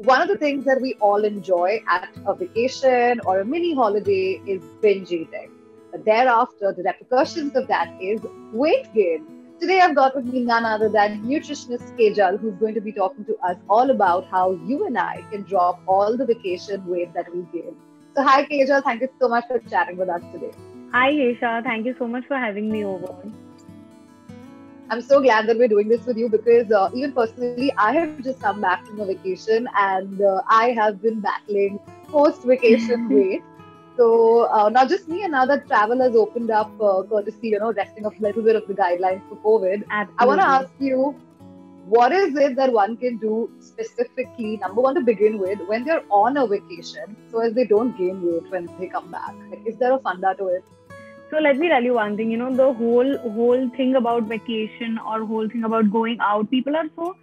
One of the things that we all enjoy at a vacation or a mini holiday is binge eating. But thereafter, the repercussions of that is weight gain. Today, I've got with me none other than nutritionist Kejal, who's going to be talking to us all about how you and I can drop all the vacation weight that we gain. So, hi Kejal, thank you so much for chatting with us today. Hi, Yesha. Thank you so much for having me over. I'm so glad that we're doing this with you because even personally, I have just come back from a vacation and I have been battling post vacation weight. So, not just me, and now that travel has opened up, courtesy, resting of a little bit of the guidelines for COVID, I want to Absolutely. ask you, what is it that one can do specifically, number one, to begin with, when they're on a vacation, so as they don't gain weight when they come back? Like, is there a funda to it? So let me tell you one thing. The whole thing about vacation or whole thing about going out, people are so.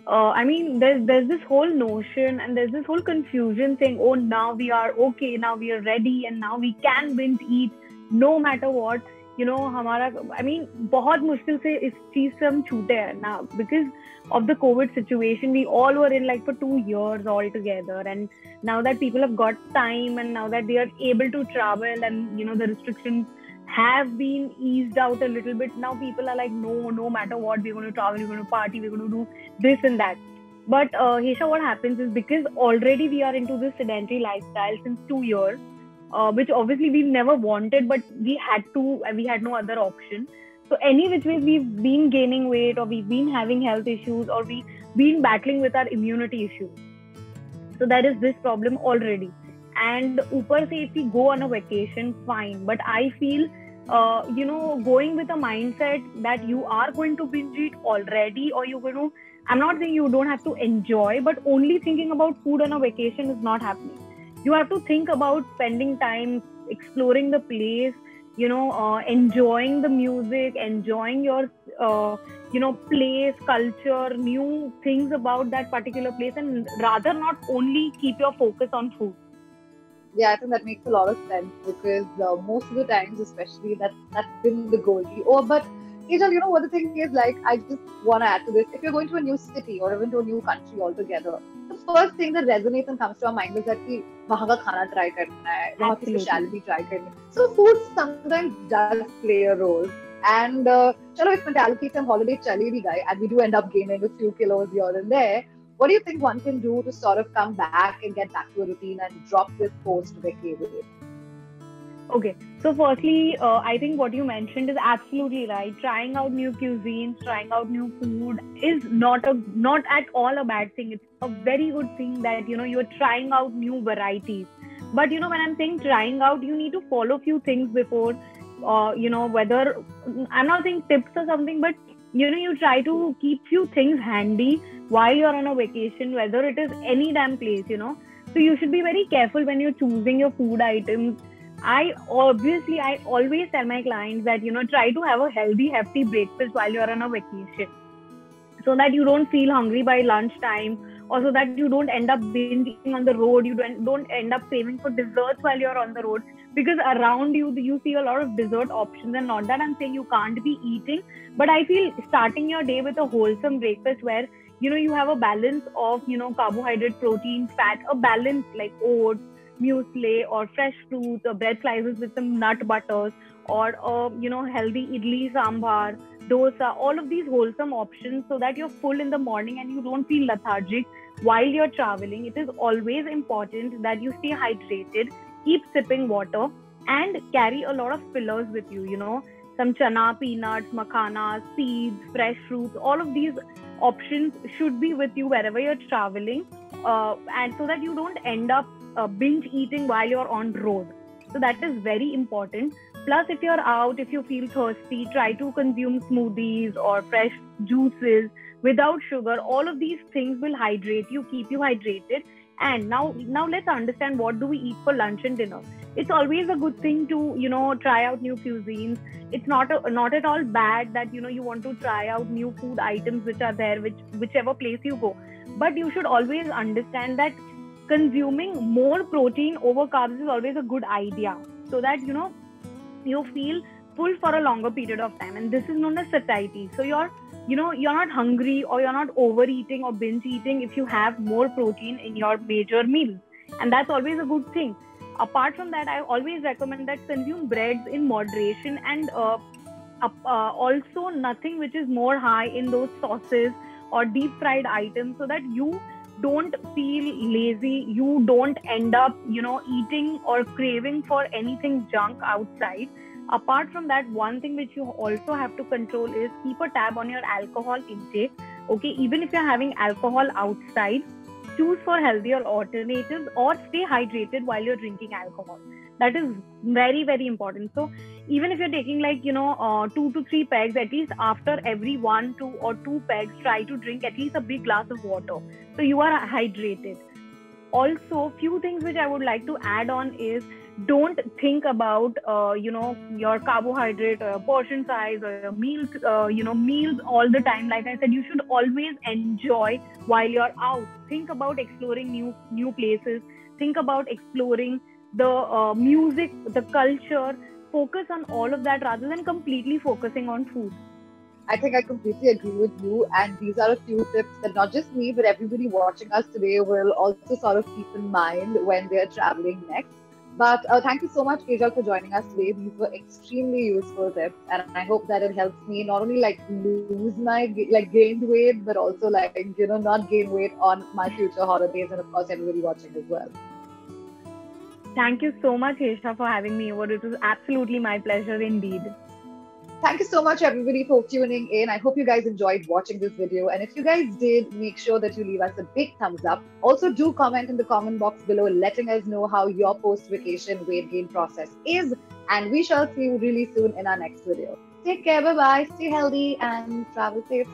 There's this whole notion and there's this whole confusion saying, oh, now we are okay, now we are ready, and now we can binge eat no matter what. हमारा बहुत मुश्किल से इस चीज से हम छूटे हैं now because of the COVID situation. We all were in like for 2 years all together, and now that people have got time and now that they are able to travel and the restrictions have been eased out a little bit. Now people are like, no matter what, we're going to travel, we're going to party, we're going to do this and that. But Hesha, what happens is because already we are into this sedentary lifestyle since 2 years, which obviously we've never wanted, but we had to, we had no other option. So any which way we've been gaining weight or we've been having health issues or we've been battling with our immunity issues. So that is this problem already. And ऊपर से if we go on a vacation, fine. But I feel, going with a mindset that you are going to binge eat already, or you're going to, I'm not saying you don't have to enjoy, but only thinking about food on a vacation is not happening. You have to think about spending time exploring the place, enjoying the music, enjoying your, place, culture, new things about that particular place, and rather not only keep your focus on food. Yeah, I think that makes a lot of sense because most of the times, especially that's been the goal. But Angel, what the thing is like? I just want to add to this. If you're going to a new city or even to a new country altogether, the first thing that resonates and comes to our mind is that कि वहाँ का खाना try करना है, वहाँ की speciality try करनी है. So food sometimes does play a role. And चलो इस mentality से हम holiday चले भी गए and we do end up gaining a few kilos here and there. What do you think one can do to sort of come back and get back to a routine and drop this post-vacay weight? Okay, so firstly, I think what you mentioned is absolutely right. Trying out new cuisines, trying out new food is not at all a bad thing. It's a very good thing that you're trying out new varieties. But when I'm saying trying out, you need to follow few things before. Whether I'm not saying tips or something, but you try to keep few things handy while you're on a vacation, whether it is any damn place. So you should be very careful when you're choosing your food items. I always tell my clients that try to have a healthy, hefty breakfast while you're on a vacation, so that you don't feel hungry by lunchtime, or so that you don't end up binging on the road. You don't end up craving for desserts while you're on the road, because around you see a lot of dessert options. And not that I'm saying you can't be eating, but I feel starting your day with a wholesome breakfast where you have a balance of carbohydrate, protein, fat, a balance like oats, muesli, or fresh fruits, or bread slices with some nut butters, or healthy idli, sambar, dosa, all of these wholesome options, so that you're full in the morning and you don't feel lethargic while you're traveling. It is always important that you stay hydrated, keep sipping water, and carry a lot of fillers with you. Some chana, peanuts, makhana, seeds, fresh fruits, all of these options should be with you wherever you're traveling, and so that you don't end up binge eating while you're on road. So that is very important. Plus, if you're out, if you feel thirsty, try to consume smoothies or fresh juices without sugar. All of these things will hydrate you, keep you hydrated. And now let's understand, what do we eat for lunch and dinner. It's always a good thing to try out new cuisines. It's not at all bad that you want to try out new food items which are there, whichever place you go. But you should always understand that consuming more protein over carbs is always a good idea, so that you feel full for a longer period of time. And this is known as satiety. So your you're not hungry or you're not overeating or binge eating if you have more protein in your major meals. And that's always a good thing. Apart from that, I always recommend that consume breads in moderation, and also nothing which is more high in those sauces or deep fried items, so that you don't feel lazy, you don't end up eating or craving for anything junk outside. Apart from that, one thing which you also have to control is keep a tab on your alcohol intake. Okay, even if you're having alcohol outside, choose for healthier alternatives or stay hydrated while you're drinking alcohol. That is very, very important. So even if you're taking 2 to 3 pegs, at least after every 1, 2 or 2 pegs, try to drink at least a big glass of water, so you are hydrated. Also, few things which I would like to add on is, don't think about your carbohydrate portion size or your meals meals all the time. Like I said, you should always enjoy while you're out. Think about exploring new places. Think about exploring the music, the culture. Focus on all of that rather than completely focusing on food. I think I completely agree with you. And these are a few tips that not just me, but everybody watching us today will also sort of keep in mind when they're traveling next. But thank you so much, Kajal, for joining us today. These were extremely useful tips, and I hope that it helps me not only lose my gained weight, but also not gain weight on my future holidays, and of course everybody watching as well. Thank you so much, Hesha, for having me over. It was absolutely my pleasure indeed. Thank you so much, everybody, for tuning in. I hope you guys enjoyed watching this video. And if you guys did, make sure that you leave us a big thumbs up. Also, do comment in the comment box below, letting us know how your post-vacation weight gain process is. And we shall see you really soon in our next video. Take care, bye-bye, stay healthy, and travel safe.